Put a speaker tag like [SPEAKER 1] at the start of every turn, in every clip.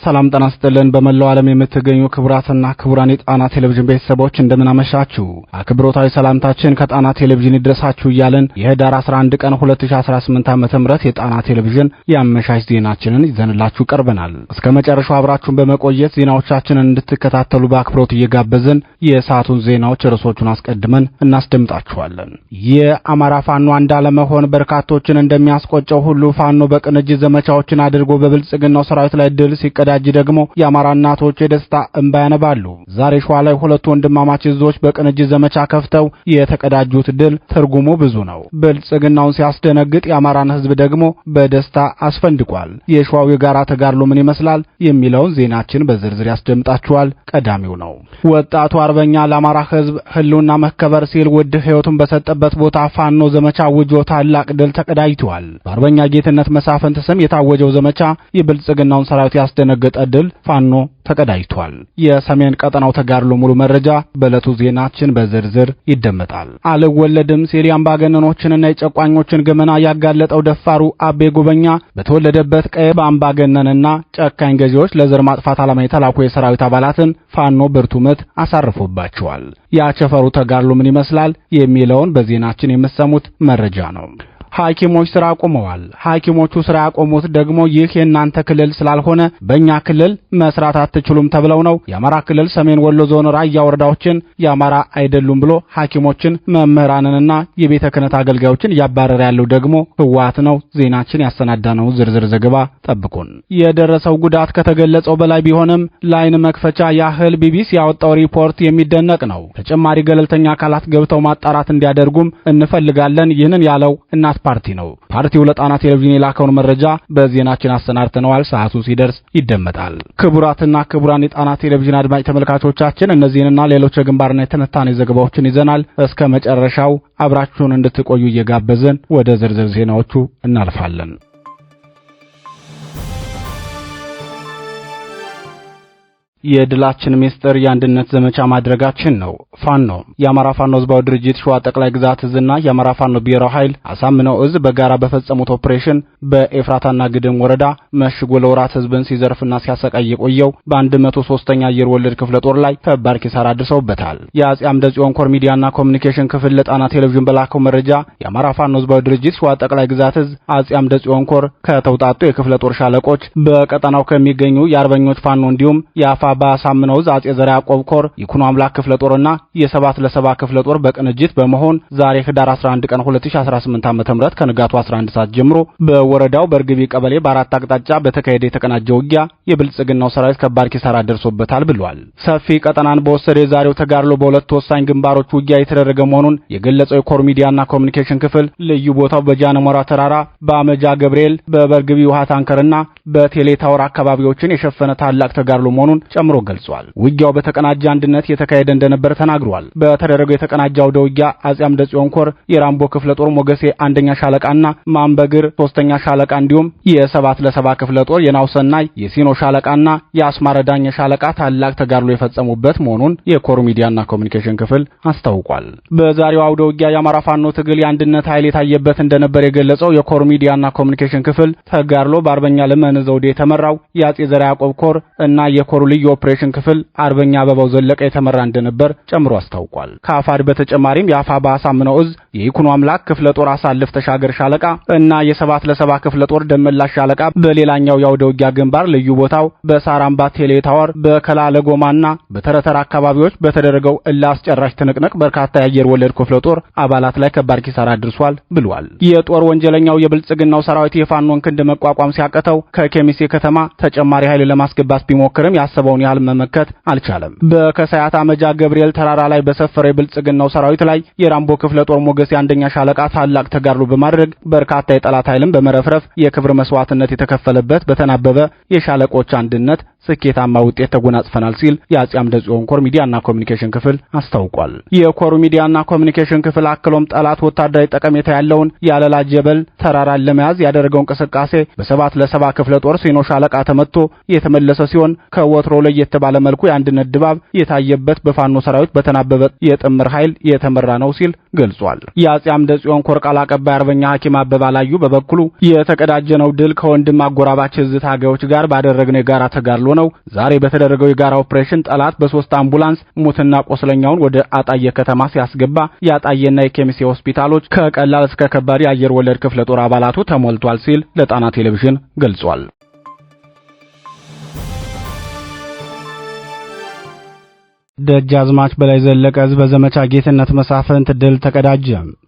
[SPEAKER 1] ሰላም ጤና ይስጥልን። በመላው ዓለም የምትገኙ ክቡራትና ክቡራን የጣና ቴሌቪዥን ቤተሰቦች እንደምን አመሻችሁ። አክብሮታዊ ሰላምታችን ከጣና ቴሌቪዥን ይድረሳችሁ እያልን የህዳር 11 ቀን 2018 ዓ.ም የጣና ቴሌቪዥን የአመሻሽ ዜናችንን ይዘንላችሁ ቀርበናል። እስከ መጨረሻው አብራችሁን በመቆየት ዜናዎቻችንን እንድትከታተሉ በአክብሮት እየጋበዝን የሰዓቱን ዜናዎች ርዕሶቹን አስቀድመን እናስደምጣችኋለን። የአማራ ፋኖ አንድ አለመሆን በርካቶችን እንደሚያስቆጨው ሁሉ ፋኖ በቅንጅት ዘመቻዎችን አድርጎ በብልጽግናው ሰራዊት ላይ ድል ሲቀዳጅ ደግሞ የአማራ እናቶች የደስታ እንባ ያነባሉ። ዛሬ ሸዋ ላይ ሁለት ወንድማማች እዞች በቅንጅት ዘመቻ ከፍተው የተቀዳጁት ድል ትርጉሙ ብዙ ነው። ብልጽግናውን ሲያስደነግጥ የአማራን ህዝብ ደግሞ በደስታ አስፈንድቋል። የሸዋው የጋራ ተጋድሎ ምን ይመስላል የሚለውን ዜናችን በዝርዝር ያስደምጣችኋል። ቀዳሚው ነው። ወጣቱ አርበኛ ለአማራ ህዝብ ህልውና መከበር ሲል ውድ ህይወቱን በሰጠበት ቦታ ፋኖ ዘመቻ ውጆ ታላቅ ድል ተቀዳጅቷል። በአርበኛ ጌትነት መሳፍንት ስም የታወጀው ዘመቻ የብልጽግናውን ሰራዊት ያስደነገጠ ድል ፋኖ ተቀዳጅቷል። የሰሜን ቀጠናው ተጋድሎ ሙሉ መረጃ በዕለቱ ዜናችን በዝርዝር ይደመጣል። አልወለድም ሲል የአምባገነኖችንና የጨቋኞችን ገመና ያጋለጠው ደፋሩ አቤ ጉበኛ በተወለደበት ቀይ በአምባገነንና ጨካኝ ገዢዎች ለዘር ማጥፋት ዓላማ የተላኩ የሰራዊት አባላትን ፋኖ ብርቱ ምት አሳርፎባቸዋል። የአቸፈሩ ተጋድሎ ምን ይመስላል የሚለውን በዜናችን የምትሰሙት መረጃ ነው። ሐኪሞች ስራ አቆመዋል። ሐኪሞቹ ስራ ያቆሙት ደግሞ ይህ የእናንተ ክልል ስላልሆነ በእኛ ክልል መስራት አትችሉም ተብለው ነው። የአማራ ክልል ሰሜን ወሎ ዞን ራያ ወረዳዎችን የአማራ አይደሉም ብሎ ሐኪሞችን መምህራንንና የቤተ ክህነት አገልጋዮችን እያባረረ ያለው ደግሞ ህወሓት ነው። ዜናችን ያሰናዳነው ዝርዝር ዘገባ ጠብቁን። የደረሰው ጉዳት ከተገለጸው በላይ ቢሆንም ለዓይን መክፈቻ ያህል ቢቢሲ ያወጣው ሪፖርት የሚደነቅ ነው። ተጨማሪ ገለልተኛ አካላት ገብተው ማጣራት እንዲያደርጉም እንፈልጋለን። ይህንን ያለው እናት ፓርቲ ነው። ፓርቲው ለጣና ቴሌቪዥን የላከውን መረጃ በዜናችን አሰናድተነዋል። ሰዓቱ ሲደርስ ይደመጣል። ክቡራትና ክቡራን የጣና ቴሌቪዥን አድማጭ ተመልካቾቻችን እነዚህንና ሌሎች የግንባርና የትንታኔ ዘገባዎችን ይዘናል። እስከ መጨረሻው አብራችሁን እንድትቆዩ እየጋበዝን ወደ ዝርዝር ዜናዎቹ እናልፋለን። የድላችን ሚስጥር የአንድነት ዘመቻ ማድረጋችን ነው። ፋኖ የአማራ ፋኖ ህዝባዊ ድርጅት ሸዋ ጠቅላይ ግዛት እዝና የአማራ ፋኖ ብሔራዊ ኃይል አሳምነው እዝ በጋራ በፈጸሙት ኦፕሬሽን በኤፍራታና ግድም ወረዳ መሽጎ ለወራት ህዝብን ሲዘርፍና ሲያሰቃይ የቆየው በ103ኛ አየር ወለድ ክፍለ ጦር ላይ ከባድ ኪሳራ አድርሰውበታል። የአጼ አምደ ጽዮን ኮር ሚዲያና ኮሚኒኬሽን ክፍል ለጣና ቴሌቪዥን በላከው መረጃ የአማራ ፋኖ ህዝባዊ ድርጅት ሸዋ ጠቅላይ ግዛት እዝ አጼ አምደ ጽዮን ኮር ከተውጣጡ የክፍለ ጦር ሻለቆች በቀጠናው ከሚገኙ የአርበኞች ፋኖ እንዲሁም የአፋ ባሳምነው እዝ አጼ ዘርዓ ያዕቆብ ኮር ይኩኖ አምላክ ክፍለ ጦርና የሰባት ለሰባ ክፍለ ጦር በቅንጅት በመሆን ዛሬ ህዳር 11 ቀን 2018 ዓ.ም ከንጋቱ 11 ሰዓት ጀምሮ በወረዳው በርግቢ ቀበሌ በአራት አቅጣጫ በተካሄደ የተቀናጀ ውጊያ የብልጽግናው ሰራዊት ከባድ ኪሳራ ደርሶበታል ብሏል። ሰፊ ቀጠናን በወሰደ የዛሬው ተጋድሎ በሁለት ወሳኝ ግንባሮች ውጊያ የተደረገ መሆኑን የገለጸው የኮር ሚዲያና ኮሚኒኬሽን ክፍል ልዩ ቦታው በጃነሞራ ተራራ፣ በአመጃ ገብርኤል፣ በበርግቢ ውሃ ታንከርና በቴሌ ታወር አካባቢዎችን የሸፈነ ታላቅ ተጋድሎ መሆኑን ጨምሮ ገልጿል። ውጊያው በተቀናጀ አንድነት የተካሄደ እንደነበር ተናግሯል። በተደረገው የተቀናጀ አውደ ውጊያ አጼ አምደ ጽዮን ኮር የራምቦ ክፍለ ጦር ሞገሴ አንደኛ ሻለቃና ማንበግር ሶስተኛ ሻለቃ እንዲሁም የሰባት ለሰባ ክፍለ ጦር የናውሰናይ የሲኖ ሻለቃና የአስማረ ዳኘ ሻለቃ ታላቅ ተጋድሎ የፈጸሙበት መሆኑን የኮር ሚዲያና ኮሚኒኬሽን ክፍል አስታውቋል። በዛሬው አውደ ውጊያ የአማራ ፋኖ ትግል የአንድነት ኃይል የታየበት እንደነበር የገለጸው የኮር ሚዲያና ኮሚኒኬሽን ክፍል ተጋድሎ በአርበኛ ለመነ ዘውዴ የተመራው የአጼ ዘርዓ ያዕቆብ ኮር እና የኮሩ ልዩ ኦፕሬሽን ክፍል አርበኛ አበባው ዘለቀ የተመራ እንደነበር ጨምሮ አስታውቋል። ከአፋድ በተጨማሪም የአፋ ባሳምነው እዝ የይኩኖ አምላክ ክፍለ ጦር አሳልፍ ተሻገር ሻለቃ እና የሰባት ለሰባ ክፍለ ጦር ደመላሽ ሻለቃ በሌላኛው የአውደ ውጊያ ግንባር ልዩ ቦታው በሳራምባ ቴሌ ታወር በከላለ ጎማና በተረተራ አካባቢዎች በተደረገው አስጨራሽ ትንቅንቅ በርካታ የአየር ወለድ ክፍለ ጦር አባላት ላይ ከባድ ኪሳራ አድርሷል ብሏል። የጦር ወንጀለኛው የብልጽግናው ሰራዊት የፋኖን ክንድ መቋቋም ሲያቀተው ከኬሚሴ ከተማ ተጨማሪ ኃይል ለማስገባት ቢሞክርም ያሰበውን ያህል መመከት አልቻለም። በከሳያት አመጃ ገብርኤል ተራራ ላይ በሰፈረው የብልጽግናው ሰራዊት ላይ የራምቦ ክፍለ ጦር ሞገሴ አንደኛ ሻለቃ ታላቅ ተጋድሎ በማድረግ በርካታ የጠላት ኃይልን በመረፍረፍ የክብር መስዋዕትነት የተከፈለበት በተናበበ የሻለቆች አንድነት ስኬታማ ውጤት ተጎናጽፈናል ሲል የአጼ አምደ ጽዮን ኮር ሚዲያና ኮሚኒኬሽን ክፍል አስታውቋል። የኮር ሚዲያና ኮሚኒኬሽን ክፍል አክሎም ጠላት ወታደራዊ ጠቀሜታ ያለውን ያለላ ጀበል ተራራን ለመያዝ ያደረገው እንቅስቃሴ በሰባት ለሰባ ክፍለ ጦር ሲኖ ሻለቃ ተመቶ የተመለሰ ሲሆን ከወትሮ ለየት ባለ መልኩ የአንድነት ድባብ የታየበት በፋኖ ሰራዊት በተናበበ የጥምር ኃይል የተመራ ነው ሲል ገልጿል። የአጼ አምደ ጽዮን ኮር ቃል አቀባይ አርበኛ ሐኪም አበባ ላዩ በበኩሉ የተቀዳጀነው ድል ከወንድም አጎራባች እዝ ታጋዮች ጋር ባደረግነው የጋራ ተጋድሎ ነው። ዛሬ በተደረገው የጋራ ኦፕሬሽን ጠላት በ3 አምቡላንስ ሙትና ቆስለኛውን ወደ አጣየ ከተማ ሲያስገባ የአጣየና የኬሚሴ ሆስፒታሎች ከቀላል እስከ ከባድ የአየር ወለድ ክፍለ ጦር አባላቱ ተሞልቷል ሲል ለጣና ቴሌቪዥን ገልጿል። ደጃዝማች በላይ ዘለቀ ህዝብ በዘመቻ ጌትነት መሳፍንት ድል ተቀዳጀ።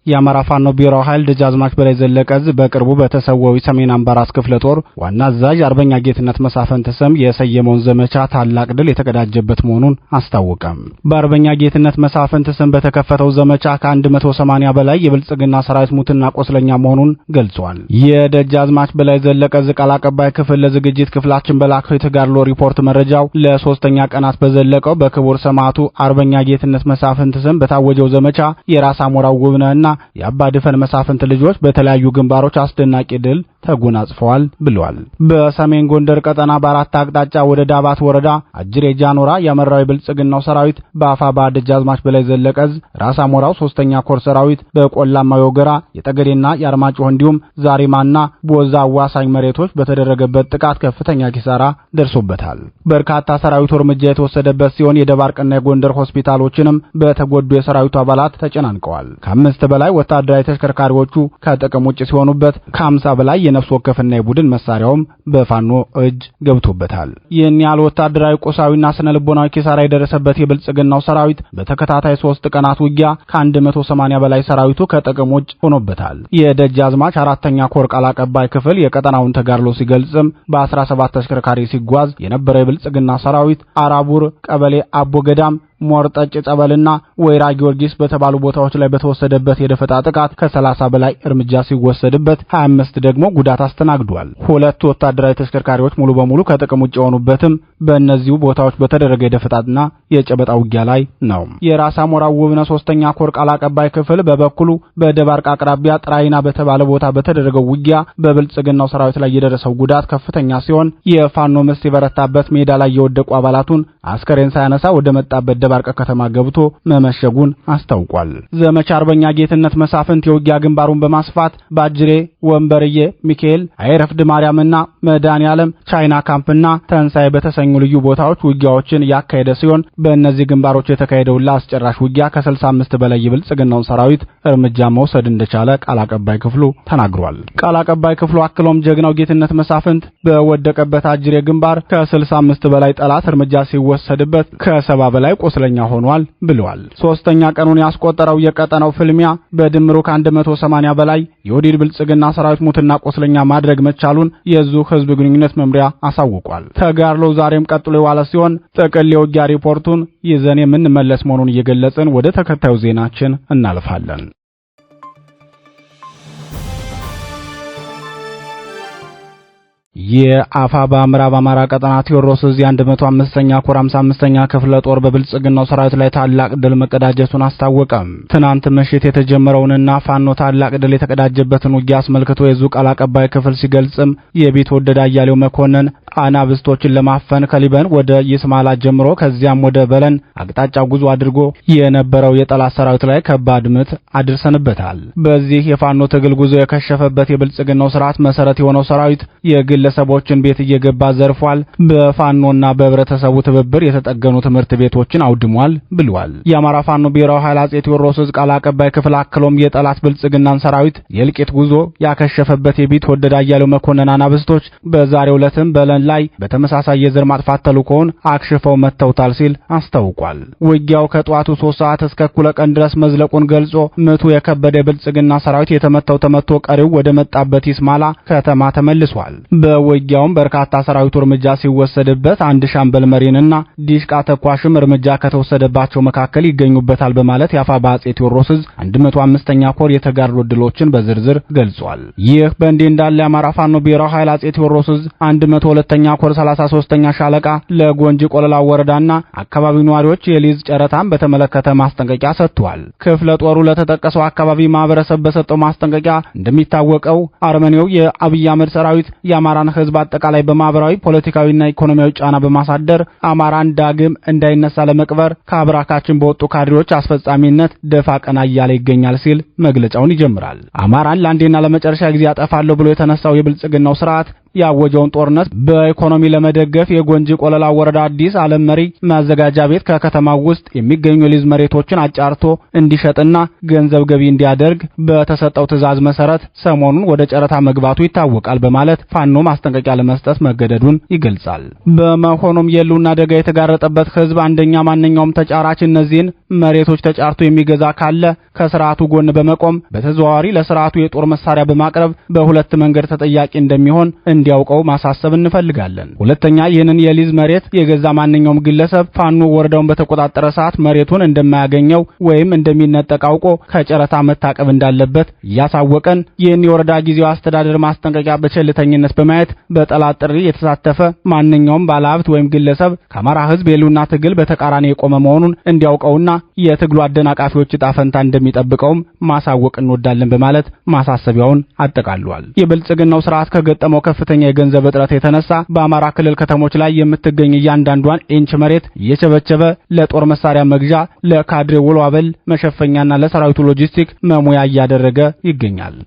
[SPEAKER 1] የአማራ ፋኖ ብሔራዊ ኃይል ደጃዝማች በላይ ዘለቀ ህዝብ በቅርቡ በተሰወው ሰሜን አምባራስ ክፍለ ጦር ዋና አዛዥ አርበኛ ጌትነት መሳፍንት ስም የሰየመውን ዘመቻ ታላቅ ድል የተቀዳጀበት መሆኑን አስታወቀ። በአርበኛ ጌትነት መሳፍንት ስም በተከፈተው ዘመቻ ከ180 በላይ የብልጽግና ሰራዊት ሙትና ቆስለኛ መሆኑን ገልጿል። የደጃዝማች በላይ ዘለቀ ህዝብ ቃል አቀባይ ክፍል ለዝግጅት ክፍላችን በላከው የተጋድሎ ሪፖርት መረጃው ለሶስተኛ ቀናት በዘለቀው በክቡር ሰማዕቱ አርበኛ ጌትነት መሳፍንት ስም በታወጀው ዘመቻ የራስ አሞራው ውብነህና የአባ ድፈን መሳፍንት ልጆች በተለያዩ ግንባሮች አስደናቂ ድል ተጎናጽፈዋል ብለዋል። በሰሜን ጎንደር ቀጠና በአራት አቅጣጫ ወደ ዳባት ወረዳ አጅሬ ጃኖራ ያመራው የብልጽግናው ሰራዊት በአፋባ ደጃዝማች በላይ ዘለቀ ራስ አሞራው 3ኛ ኮር ሰራዊት በቆላማው ወገራ የጠገዴና የአርማጭሆ እንዲሁም ዛሪማና ቦዛ አዋሳኝ መሬቶች በተደረገበት ጥቃት ከፍተኛ ኪሳራ ደርሶበታል። በርካታ ሰራዊቱ እርምጃ የተወሰደበት ሲሆን የደባርቅና የጎንደር ሆስፒታሎችንም በተጎዱ የሰራዊቱ አባላት ተጨናንቀዋል። ከ5 በላይ ወታደራዊ ተሽከርካሪዎቹ ከጥቅም ውጭ ሲሆኑበት ከ50 በላይ የነፍስ ወከፍና የቡድን መሳሪያውም በፋኖ እጅ ገብቶበታል። ይህን ያህል ወታደራዊ ቁሳዊና ስነ ልቦናዊ ኪሳራ የደረሰበት የብልጽግናው ሰራዊት በተከታታይ 3 ቀናት ውጊያ ከ180 በላይ ሰራዊቱ ከጥቅም ውጭ ሆኖበታል። የደጃዝማች 4ኛ ኮር ቃል አቀባይ ክፍል የቀጠናውን ተጋድሎ ሲገልጽም በ17 ተሽከርካሪ ሲጓዝ የነበረው የብልጽግና ሰራዊት አራቡር ቀበሌ አቦ ገዳም ሞርጠጭ ጸበልና ወይራ ጊዮርጊስ በተባሉ ቦታዎች ላይ በተወሰደበት የደፈጣ ጥቃት ከ30 በላይ እርምጃ ሲወሰድበት 25 ደግሞ ጉዳት አስተናግዷል። 2 ወታደራዊ ተሽከርካሪዎች ሙሉ በሙሉ ከጥቅም ውጭ የሆኑበትም በእነዚሁ ቦታዎች በተደረገ የደፈጣና የጨበጣ ውጊያ ላይ ነው። የራስ አሞራው ውብነ 3ኛ ኮር ቃል አቀባይ ክፍል በበኩሉ በደባርቅ አቅራቢያ ጥራይና በተባለ ቦታ በተደረገው ውጊያ በብልጽግናው ሰራዊት ላይ የደረሰው ጉዳት ከፍተኛ ሲሆን የፋኖ ምት የበረታበት ሜዳ ላይ የወደቁ አባላቱን አስከሬን ሳያነሳ ወደ መጣበት ደባርቅ ከተማ ገብቶ መመሸጉን አስታውቋል። ዘመቻ አርበኛ ጌትነት መሳፍንት የውጊያ ግንባሩን በማስፋት ባጅሬ፣ ወንበርዬ፣ ሚካኤል፣ አይረፍድ ማርያምና መድኃኔዓለም ቻይና ካምፕና ተንሳይ በተሰኙ ልዩ ቦታዎች ውጊያዎችን ያካሄደ ሲሆን በእነዚህ ግንባሮች የተካሄደው ለአስጨራሽ ውጊያ ከ65 በላይ የብልጽግናውን ሰራዊት እርምጃ መውሰድ እንደቻለ ቃል አቀባይ ክፍሉ ተናግሯል። ቃል አቀባይ ክፍሉ አክሎም ጀግናው ጌትነት መሳፍንት በወደቀበት አጅሬ ግንባር ከ65 በላይ ጠላት እርምጃ ሲወሰድበት ከ70 በላይ ቆስለኛ ሆኗል ብለዋል። 3ኛ ቀኑን ያስቆጠረው የቀጠናው ፍልሚያ በድምሩ ከ180 በላይ የወዲድ ብልጽግና ሰራዊት ሙትና ቆስለኛ ማድረግ መቻሉን የዙ ህዝብ ግንኙነት መምሪያ አሳውቋል። ተጋድሎው ዛሬም ቀጥሎ የዋለ ሲሆን ጥቅል የውጊያ ሪፖርቱን ይዘን የምንመለስ መሆኑን እየገለጽን ወደ ተከታዩ ዜናችን እናልፋለን። የአፋባ ምዕራብ አማራ ቀጠና ቴዎድሮስ ዕዝ 105ኛ ኮር 55ኛ ክፍለ ጦር በብልጽግናው ሰራዊት ላይ ታላቅ ድል መቀዳጀቱን አስታወቀ። ትናንት ምሽት የተጀመረውንና ፋኖ ታላቅ ድል የተቀዳጀበትን ውጊያ አስመልክቶ የዙ ቃል አቀባይ ክፍል ሲገልጽም የቢትወደድ አያሌው መኮንን አናብስቶችን ለማፈን ከሊበን ወደ ይስማላ ጀምሮ ከዚያም ወደ በለን አቅጣጫ ጉዞ አድርጎ የነበረው የጠላት ሰራዊት ላይ ከባድ ምት አድርሰንበታል። በዚህ የፋኖ ትግል ጉዞ የከሸፈበት የብልጽግናው ስርዓት መሰረት የሆነው ሰራዊት የግለሰቦችን ቤት እየገባ ዘርፏል። በፋኖና በህብረተሰቡ ትብብር የተጠገኑ ትምህርት ቤቶችን አውድሟል ብሏል። የአማራ ፋኖ ብሔራዊ ኃይል አጼ ቴዎድሮስ ዕዝ ቃል አቀባይ ክፍል አክሎም የጠላት ብልጽግናን ሰራዊት የእልቂት ጉዞ ያከሸፈበት የቢትወደድ አያሌው መኮንን አናብስቶች በዛሬው ዕለትም በለን ላይ በተመሳሳይ የዘር ማጥፋት ተልእኮውን አክሽፈው መተውታል ሲል አስታውቋል። ውጊያው ከጧቱ 3 ሰዓት እስከ እኩለ ቀን ድረስ መዝለቁን ገልጾ ምቱ የከበደ የብልጽግና ሰራዊት የተመተው ተመቶ ቀሪው ወደ መጣበት ይስማላ ከተማ ተመልሷል። በውጊያውም በርካታ ሰራዊቱ እርምጃ ሲወሰድበት አንድ ሻምበል መሪንና ዲሽቃ ተኳሽም እርምጃ ከተወሰደባቸው መካከል ይገኙበታል በማለት የአፋባ አጼ ቴዎድሮስ ዕዝ 105ኛ ኮር የተጋድሎ ድሎችን በዝርዝር ገልጿል። ይህ በእንዲህ እንዳለ የአማራ ፋኖ ብሔራዊ ኃይል አጼ ቴዎድሮስ ዕዝ 102 ሁለተኛ ኮር 33ኛ ሻለቃ ለጎንጂ ቆለላ ወረዳና አካባቢው ነዋሪዎች የሊዝ ጨረታን በተመለከተ ማስጠንቀቂያ ሰጥቷል። ክፍለ ጦሩ ለተጠቀሰው አካባቢ ማህበረሰብ በሰጠው ማስጠንቀቂያ እንደሚታወቀው አርመኔው የአብይ አህመድ ሰራዊት የአማራን ህዝብ አጠቃላይ በማህበራዊ ፖለቲካዊና ኢኮኖሚያዊ ጫና በማሳደር አማራን ዳግም እንዳይነሳ ለመቅበር ከአብራካችን በወጡ ካድሬዎች አስፈጻሚነት ደፋ ቀና እያለ ይገኛል ሲል መግለጫውን ይጀምራል። አማራን ለአንዴና ለመጨረሻ ጊዜ ያጠፋለሁ ብሎ የተነሳው የብልጽግናው ስርዓት ያወጀውን ጦርነት በኢኮኖሚ ለመደገፍ የጎንጂ ቆለላ ወረዳ አዲስ ዓለም መሪ ማዘጋጃ ቤት ከከተማው ውስጥ የሚገኙ ሊዝ መሬቶችን አጫርቶ እንዲሸጥና ገንዘብ ገቢ እንዲያደርግ በተሰጠው ትዕዛዝ መሰረት ሰሞኑን ወደ ጨረታ መግባቱ ይታወቃል በማለት ፋኖ ማስጠንቀቂያ ለመስጠት መገደዱን ይገልጻል። በመሆኑም የህልውና አደጋ የተጋረጠበት ህዝብ አንደኛ ማንኛውም ተጫራች እነዚህን መሬቶች ተጫርቶ የሚገዛ ካለ ከስርዓቱ ጎን በመቆም በተዘዋዋሪ ለስርዓቱ የጦር መሳሪያ በማቅረብ በሁለት መንገድ ተጠያቂ እንደሚሆን እንዲያውቀው ማሳሰብ እንፈልጋለን። ሁለተኛ ይህንን የሊዝ መሬት የገዛ ማንኛውም ግለሰብ ፋኖ ወረዳውን በተቆጣጠረ ሰዓት መሬቱን እንደማያገኘው ወይም እንደሚነጠቅ አውቆ ከጨረታ መታቀብ እንዳለበት እያሳወቀን ይህን የወረዳ ጊዜው አስተዳደር ማስጠንቀቂያ በቸልተኝነት በማየት በጠላት ጥሪ የተሳተፈ ማንኛውም ባለሀብት ወይም ግለሰብ ከአማራ ህዝብ የህልውና ትግል በተቃራኒ የቆመ መሆኑን እንዲያውቀውና የትግሉ አደናቃፊዎች ዕጣ ፈንታ እንደሚጠብቀውም ማሳወቅ እንወዳለን በማለት ማሳሰቢያውን አጠቃሏል። የብልጽግናው ስርዓት ከገጠመው ከፍተኛ የገንዘብ እጥረት የተነሳ በአማራ ክልል ከተሞች ላይ የምትገኝ እያንዳንዷን ኢንች መሬት እየቸበቸበ ለጦር መሳሪያ መግዣ፣ ለካድሬ ውሎ አበል መሸፈኛና ለሰራዊቱ ሎጂስቲክ መሙያ እያደረገ ይገኛል።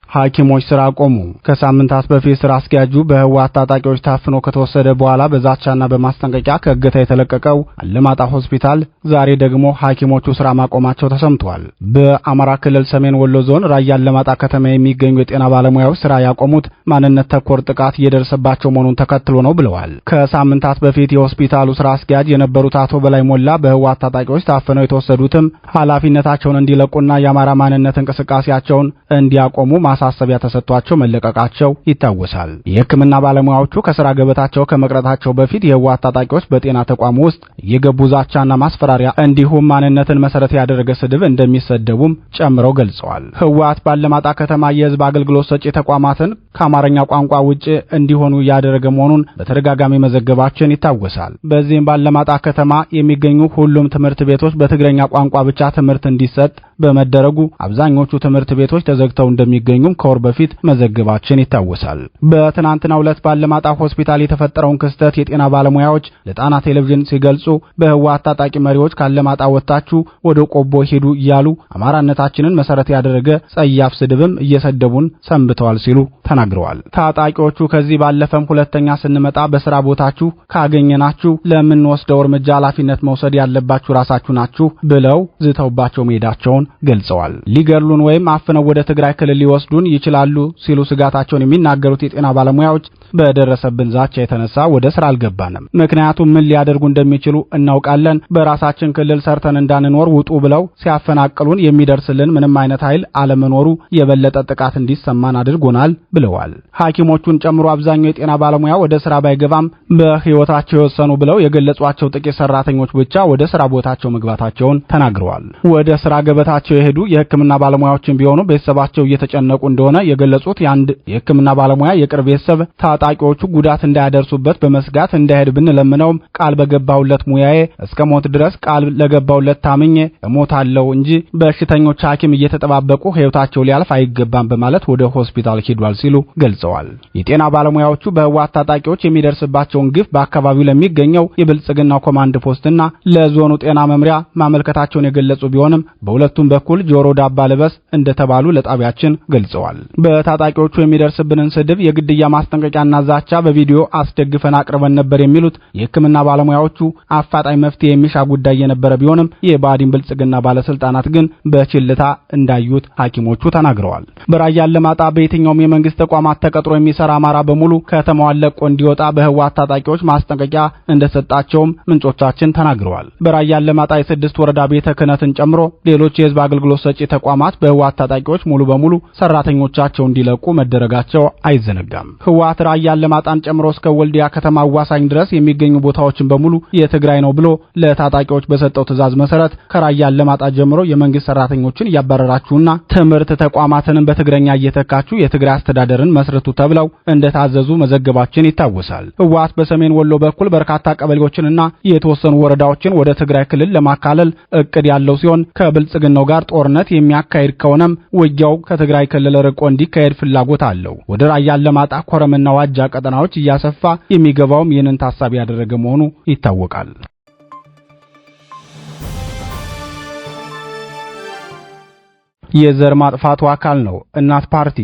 [SPEAKER 1] ሐኪሞች ስራ ቆሙ። ከሳምንታት በፊት ስራ አስኪያጁ በህወሓት ታጣቂዎች ታፍኖ ከተወሰደ በኋላ በዛቻና በማስጠንቀቂያ ከእገታ የተለቀቀው አለማጣ ሆስፒታል ዛሬ ደግሞ ሐኪሞቹ ስራ ማቆማቸው ተሰምቷል። በአማራ ክልል ሰሜን ወሎ ዞን ራያ አለማጣ ከተማ የሚገኙ የጤና ባለሙያዎች ስራ ያቆሙት ማንነት ተኮር ጥቃት እየደረሰባቸው መሆኑን ተከትሎ ነው ብለዋል። ከሳምንታት በፊት የሆስፒታሉ ስራ አስኪያጅ የነበሩት አቶ በላይ ሞላ በህወሓት ታጣቂዎች ታፍነው የተወሰዱትም ኃላፊነታቸውን እንዲለቁና የአማራ ማንነት እንቅስቃሴያቸውን እንዲያቆሙ ማሳሰቢያ ተሰጥቷቸው መለቀቃቸው ይታወሳል። የሕክምና ባለሙያዎቹ ከስራ ገበታቸው ከመቅረታቸው በፊት የህወሓት ታጣቂዎች በጤና ተቋም ውስጥ የገቡ ዛቻና ማስፈራሪያ እንዲሁም ማንነትን መሰረት ያደረገ ስድብ እንደሚሰደቡም ጨምረው ገልጸዋል። ህወሓት ባለማጣ ከተማ የህዝብ አገልግሎት ሰጪ ተቋማትን ከአማርኛ ቋንቋ ውጪ እንዲሆኑ ያደረገ መሆኑን በተደጋጋሚ መዘገባችን ይታወሳል። በዚህም ባለማጣ ከተማ የሚገኙ ሁሉም ትምህርት ቤቶች በትግረኛ ቋንቋ ብቻ ትምህርት እንዲሰጥ በመደረጉ አብዛኞቹ ትምህርት ቤቶች ተዘግተው እንደሚገኙ ከወር በፊት መዘገባችን ይታወሳል። በትናንትናው ዕለት ባለማጣ ሆስፒታል የተፈጠረውን ክስተት የጤና ባለሙያዎች ለጣና ቴሌቪዥን ሲገልጹ በህወሓት ታጣቂ መሪዎች ካለማጣ ወጣችሁ ወደ ቆቦ ሄዱ እያሉ አማራነታችንን መሰረት ያደረገ ጸያፍ ስድብም እየሰደቡን ሰንብተዋል ሲሉ ተናግረዋል። ታጣቂዎቹ ከዚህ ባለፈም ሁለተኛ ስንመጣ በስራ ቦታችሁ ካገኘናችሁ ለምንወስደው እርምጃ ኃላፊነት መውሰድ ያለባችሁ ራሳችሁ ናችሁ ብለው ዝተውባቸው መሄዳቸውን ገልጸዋል። ሊገሉን ወይም አፍነው ወደ ትግራይ ክልል ሊወስዱ ይችላሉ ሲሉ ስጋታቸውን የሚናገሩት የጤና ባለሙያዎች በደረሰብን ዛቻ የተነሳ ወደ ስራ አልገባንም። ምክንያቱም ምን ሊያደርጉ እንደሚችሉ እናውቃለን። በራሳችን ክልል ሰርተን እንዳንኖር ውጡ ብለው ሲያፈናቅሉን የሚደርስልን ምንም አይነት ኃይል አለመኖሩ የበለጠ ጥቃት እንዲሰማን አድርጎናል ብለዋል። ሐኪሞቹን ጨምሮ አብዛኛው የጤና ባለሙያ ወደ ስራ ባይገባም በህይወታቸው የወሰኑ ብለው የገለጿቸው ጥቂት ሰራተኞች ብቻ ወደ ስራ ቦታቸው መግባታቸውን ተናግረዋል። ወደ ስራ ገበታቸው የሄዱ የሕክምና ባለሙያዎችን ቢሆኑ ቤተሰባቸው እየተጨነቁ እንደሆነ የገለጹት የአንድ የሕክምና ባለሙያ የቅርብ ቤተሰብ ታጣቂዎቹ ጉዳት እንዳያደርሱበት በመስጋት እንዳይሄድ ብንለምነውም ቃል በገባውለት ሙያዬ እስከ ሞት ድረስ ቃል ለገባውለት ታምኜ እሞታለሁ እንጂ በሽተኞች ሐኪም እየተጠባበቁ ህይወታቸው ሊያልፍ አይገባም በማለት ወደ ሆስፒታል ሄዷል ሲሉ ገልጸዋል። የጤና ባለሙያዎቹ በህወሓት ታጣቂዎች የሚደርስባቸውን ግፍ በአካባቢው ለሚገኘው የብልጽግናው ኮማንድ ፖስትና ለዞኑ ጤና መምሪያ ማመልከታቸውን የገለጹ ቢሆንም በሁለቱም በኩል ጆሮ ዳባ ልበስ እንደተባሉ ለጣቢያችን ገልጸዋል። በታጣቂዎቹ የሚደርስብንን ስድብ፣ የግድያ ማስጠንቀቂያና ዛቻ በቪዲዮ አስደግፈን አቅርበን ነበር የሚሉት የሕክምና ባለሙያዎቹ አፋጣኝ መፍትሄ የሚሻ ጉዳይ የነበረ ቢሆንም የባዲን ብልጽግና ባለስልጣናት ግን በችልታ እንዳዩት ሐኪሞቹ ተናግረዋል። በራያ አላማጣ በየትኛውም የመንግስት ተቋማት ተቀጥሮ የሚሰራ አማራ በሙሉ ከተማዋን ለቆ እንዲወጣ በህወሓት ታጣቂዎች ማስጠንቀቂያ እንደሰጣቸውም ምንጮቻችን ተናግረዋል። በራያ አላማጣ የስድስት ወረዳ ቤተ ክህነትን ጨምሮ ሌሎች የህዝብ አገልግሎት ሰጪ ተቋማት በህወሓት ታጣቂዎች ሙሉ በሙሉ ሰራተኞቻቸው እንዲለቁ መደረጋቸው አይዘነጋም። ህወሓት ራያ ራያ አላማጣን ጨምሮ እስከ ወልዲያ ከተማ አዋሳኝ ድረስ የሚገኙ ቦታዎችን በሙሉ የትግራይ ነው ብሎ ለታጣቂዎች በሰጠው ትዕዛዝ መሰረት ከራያ አላማጣ ጀምሮ የመንግስት ሰራተኞችን እያባረራችሁና ትምህርት ተቋማትን በትግረኛ እየተካችሁ የትግራይ አስተዳደርን መስርቱ ተብለው እንደታዘዙ መዘገባችን ይታወሳል። ህወሓት በሰሜን ወሎ በኩል በርካታ ቀበሌዎችንና የተወሰኑ ወረዳዎችን ወደ ትግራይ ክልል ለማካለል እቅድ ያለው ሲሆን ከብልጽግናው ጋር ጦርነት የሚያካሂድ ከሆነም ውጊያው ከትግራይ ክልል ርቆ እንዲካሄድ ፍላጎት አለው። ወደ ራያ አላማጣ፣ ኮረምና ዋጃ ቀጠናዎች እያሰፋ የሚገባውም ይህንን ታሳቢ ያደረገ መሆኑ ይታወቃል። የዘር ማጥፋቱ አካል ነው እናት ፓርቲ።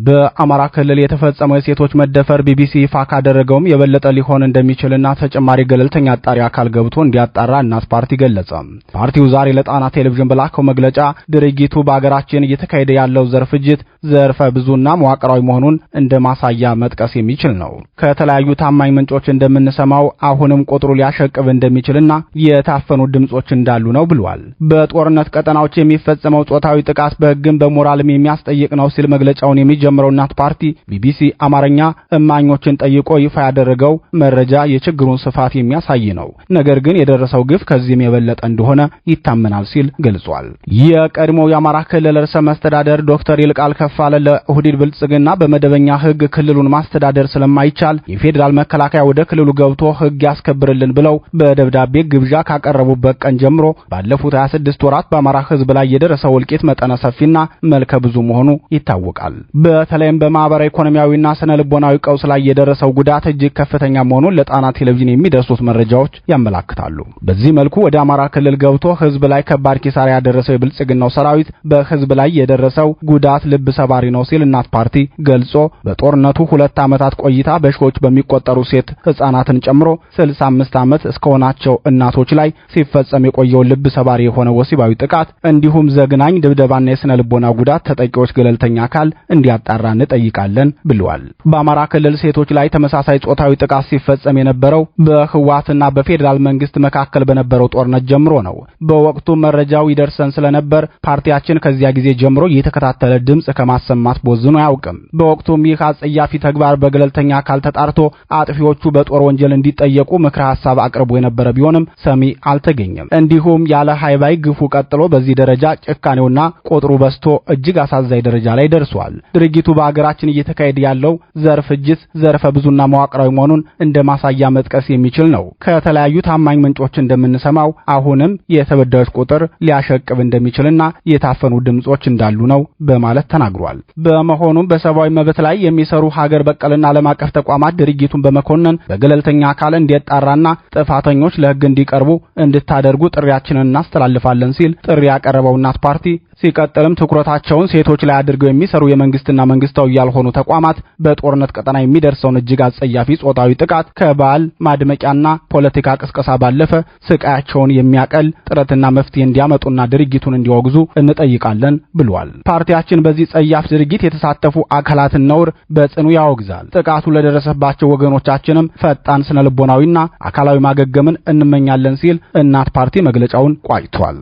[SPEAKER 1] በአማራ ክልል የተፈጸመው የሴቶች መደፈር ቢቢሲ ይፋ ካደረገውም የበለጠ ሊሆን እንደሚችልና ተጨማሪ ገለልተኛ አጣሪ አካል ገብቶ እንዲያጣራ እናት ፓርቲ ገለጸ። ፓርቲው ዛሬ ለጣና ቴሌቪዥን በላከው መግለጫ ድርጊቱ በአገራችን እየተካሄደ ያለው ዘር ፍጅት ዘርፈ ብዙና መዋቅራዊ መሆኑን እንደ ማሳያ መጥቀስ የሚችል ነው። ከተለያዩ ታማኝ ምንጮች እንደምንሰማው አሁንም ቁጥሩ ሊያሸቅብ እንደሚችልና የታፈኑ ድምጾች እንዳሉ ነው ብሏል። በጦርነት ቀጠናዎች የሚፈጸመው ጾታዊ ጥቃት በሕግም በሞራልም የሚያስጠይቅ ነው ሲል መግለጫውን የሚጀምረው እናት ፓርቲ ቢቢሲ አማርኛ እማኞችን ጠይቆ ይፋ ያደረገው መረጃ የችግሩን ስፋት የሚያሳይ ነው። ነገር ግን የደረሰው ግፍ ከዚህም የበለጠ እንደሆነ ይታመናል ሲል ገልጿል። የቀድሞው የአማራ ክልል ርዕሰ መስተዳደር ዶክተር ይልቃል ከፋለ ለኦህዴድ ብልጽግና በመደበኛ ሕግ ክልሉን ማስተዳደር ስለማይቻል የፌዴራል መከላከያ ወደ ክልሉ ገብቶ ሕግ ያስከብርልን ብለው በደብዳቤ ግብዣ ካቀረቡበት ቀን ጀምሮ ባለፉት 26 ወራት በአማራ ሕዝብ ላይ የደረሰው እልቂት መጠነ ሰፊና መልከ ብዙ መሆኑ ይታወቃል። በተለይም በማህበራዊ ኢኮኖሚያዊና ስነ ልቦናዊ ቀውስ ላይ የደረሰው ጉዳት እጅግ ከፍተኛ መሆኑን ለጣና ቴሌቪዥን የሚደርሱት መረጃዎች ያመለክታሉ። በዚህ መልኩ ወደ አማራ ክልል ገብቶ ህዝብ ላይ ከባድ ኪሳራ ያደረሰው የብልጽግናው ሰራዊት በህዝብ ላይ የደረሰው ጉዳት ልብ ሰባሪ ነው ሲል እናት ፓርቲ ገልጾ በጦርነቱ 2 ዓመታት ቆይታ በሺዎች በሚቆጠሩ ሴት ህፃናትን ጨምሮ 65 ዓመት እስከሆናቸው እናቶች ላይ ሲፈጸም የቆየው ልብ ሰባሪ የሆነ ወሲባዊ ጥቃት እንዲሁም ዘግናኝ ድብደባና የስነ ልቦና ጉዳት ተጠቂዎች ገለልተኛ አካል እንዲያጣራ እንጠይቃለን ብለዋል። በአማራ ክልል ሴቶች ላይ ተመሳሳይ ጾታዊ ጥቃት ሲፈጸም የነበረው በህወሓትና በፌዴራል መንግስት መካከል በነበረው ጦርነት ጀምሮ ነው። በወቅቱ መረጃው ይደርሰን ስለነበር ፓርቲያችን ከዚያ ጊዜ ጀምሮ የተከታተለ ድምጽ ከማሰማት ቦዝኖ አያውቅም። በወቅቱም ይህ አጸያፊ ተግባር በገለልተኛ አካል ተጣርቶ አጥፊዎቹ በጦር ወንጀል እንዲጠየቁ ምክረ ሐሳብ አቅርቦ የነበረ ቢሆንም ሰሚ አልተገኘም። እንዲሁም ያለ ሃይባይ ግፉ ቀጥሎ በዚህ ደረጃ ጭካኔውና ቁጥሩ በስቶ እጅግ አሳዛኝ ደረጃ ላይ ደርሷል። ድርጊቱ በአገራችን እየተካሄደ ያለው ዘር ፍጅት ዘርፈ ብዙና መዋቅራዊ መሆኑን እንደ ማሳያ መጥቀስ የሚችል ነው። ከተለያዩ ታማኝ ምንጮች እንደምንሰማው አሁንም የተበዳዮች ቁጥር ሊያሸቅብ እንደሚችልና የታፈኑ ድምጾች እንዳሉ ነው በማለት ተናግሯል። በመሆኑም በሰብአዊ መብት ላይ የሚሰሩ ሀገር በቀልና ዓለም አቀፍ ተቋማት ድርጊቱን በመኮነን በገለልተኛ አካል እንዲጣራና ጥፋተኞች ለሕግ እንዲቀርቡ እንድታደርጉ ጥሪያችንን እናስተላልፋለን ሲል ጥሪ ያቀረበው እናት ፓርቲ ሲቀጥልም ትኩረታቸውን ሴቶች ላይ አድርገው የሚሰሩ የመንግስትና መንግስታዊ ያልሆኑ ተቋማት በጦርነት ቀጠና የሚደርሰውን እጅግ አጸያፊ ጾታዊ ጥቃት ከበዓል ማድመቂያና ፖለቲካ ቅስቀሳ ባለፈ ስቃያቸውን የሚያቀል ጥረትና መፍትሄ እንዲያመጡና ድርጊቱን እንዲወግዙ እንጠይቃለን ብሏል። ፓርቲያችን በዚህ ጸያፍ ድርጊት የተሳተፉ አካላትን ነውር በጽኑ ያወግዛል። ጥቃቱ ለደረሰባቸው ወገኖቻችንም ፈጣን ስነልቦናዊና አካላዊ ማገገምን እንመኛለን ሲል እናት ፓርቲ መግለጫውን ቋጭቷል።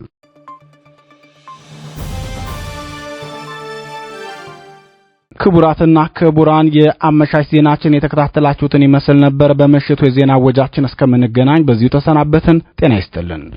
[SPEAKER 1] ክቡራትና ክቡራን የአመሻሽ ዜናችን የተከታተላችሁትን ይመስል ነበር። በምሽቱ የዜና ወጃችን እስከምንገናኝ በዚሁ ተሰናበትን። ጤና ይስጥልን።